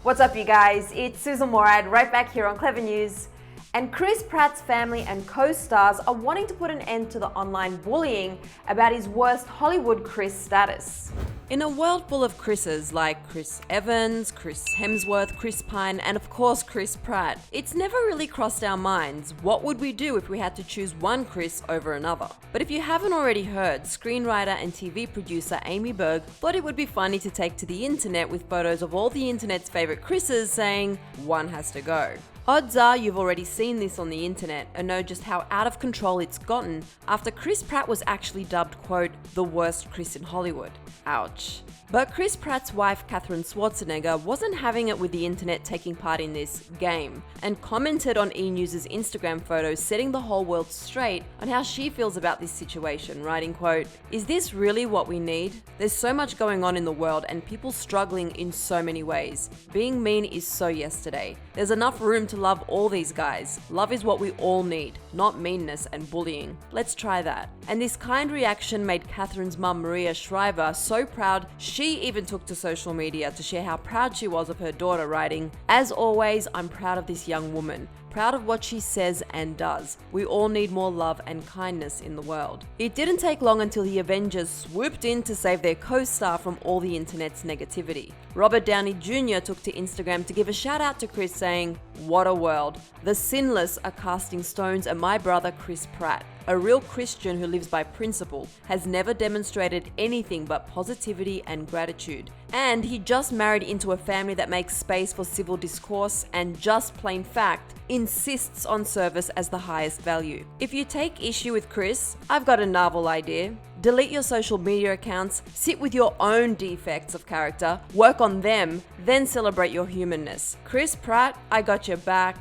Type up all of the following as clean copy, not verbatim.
What's up, you guys? It's Susan Morad right back here on Clever News. And Chris Pratt's family and co-stars are wanting to put an end to the online bullying about his worst Hollywood Chris status. In a world full of Chris's like Chris Evans, Chris Hemsworth, Chris Pine, and of course Chris Pratt, it's never really crossed our minds what would we do if we had to choose one Chris over another. But if you haven't already heard, screenwriter and TV producer Amy Berg thought it would be funny to take to the internet with photos of all the internet's favorite Chris's saying, one has to go. Odds are you've already seen this on the internet and know just how out of control it's gotten after Chris Pratt was actually dubbed, quote, the worst Chris in Hollywood. Ouch. But Chris Pratt's wife, Katherine Schwarzenegger, wasn't having it with the internet taking part in this game and commented on E! News' Instagram photos, setting the whole world straight on how she feels about this situation, writing, quote, is this really what we need? There's so much going on in the world and people struggling in so many ways. Being mean is so yesterday. There's enough room to love all these guys. Love is what we all need, not meanness and bullying. Let's try that. And this kind reaction made Katherine's mum, Maria Shriver, so proud she even took to social media to share how proud she was of her daughter, writing, as always, I'm proud of this young woman. Proud of what she says and does. We all need more love and kindness in the world. It didn't take long until the Avengers swooped in to save their co-star from all the internet's negativity. Robert Downey Jr. took to Instagram to give a shout out to Chris, saying, what a world. The sinless are casting stones at my brother Chris Pratt. A real Christian who lives by principle, has never demonstrated anything but positivity and gratitude. And he just married into a family that makes space for civil discourse and just plain fact, insists on service as the highest value. If you take issue with Chris, I've got a novel idea. Delete your social media accounts, sit with your own defects of character, work on them, then celebrate your humanness. Chris Pratt, I got your back.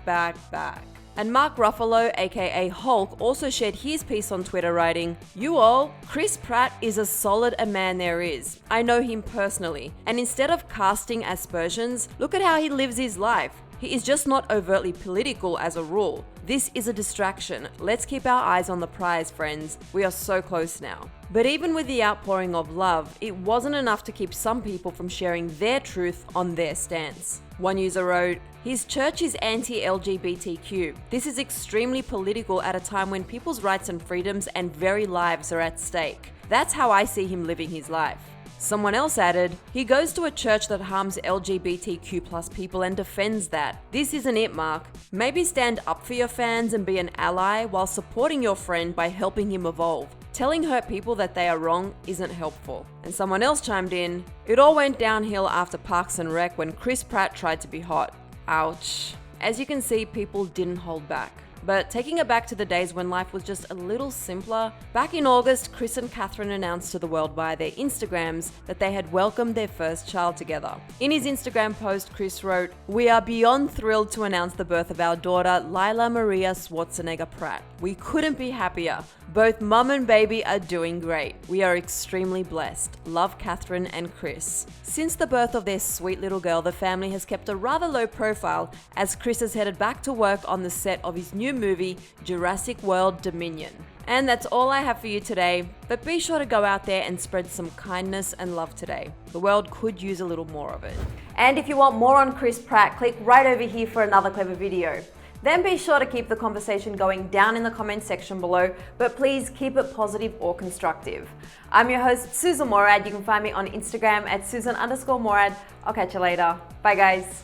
And Mark Ruffalo, aka Hulk, also shared his piece on Twitter, writing, you all, Chris Pratt is as solid a man there is. I know him personally. And instead of casting aspersions, look at how he lives his life. He is just not overtly political as a rule. This is a distraction. Let's keep our eyes on the prize, friends. We are so close now. But even with the outpouring of love, it wasn't enough to keep some people from sharing their truth on their stance. One user wrote, his church is anti-LGBTQ. This is extremely political at a time when people's rights and freedoms and very lives are at stake. That's how I see him living his life. Someone else added, he goes to a church that harms LGBTQ+ people and defends that. This isn't it, Mark. Maybe stand up for your fans and be an ally while supporting your friend by helping him evolve. Telling hurt people that they are wrong isn't helpful. And someone else chimed in, it all went downhill after Parks and Rec when Chris Pratt tried to be hot. Ouch. As you can see, people didn't hold back. But taking it back to the days when life was just a little simpler, back in August, Chris and Katherine announced to the world via their Instagrams that they had welcomed their first child together. In his Instagram post, Chris wrote, we are beyond thrilled to announce the birth of our daughter, Lila Maria Schwarzenegger Pratt. We couldn't be happier. Both mum and baby are doing great. We are extremely blessed. Love, Katherine and Chris. Since the birth of their sweet little girl, the family has kept a rather low profile as Chris has headed back to work on the set of his new movie, Jurassic World Dominion. And that's all I have for you today, but be sure to go out there and spread some kindness and love today. The world could use a little more of it. And if you want more on Chris Pratt, click right over here for another clever video. Then be sure to keep the conversation going down in the comments section below, but please keep it positive or constructive. I'm your host, Susan Morad. You can find me on Instagram at Susan_Morad. I'll catch you later. Bye, guys.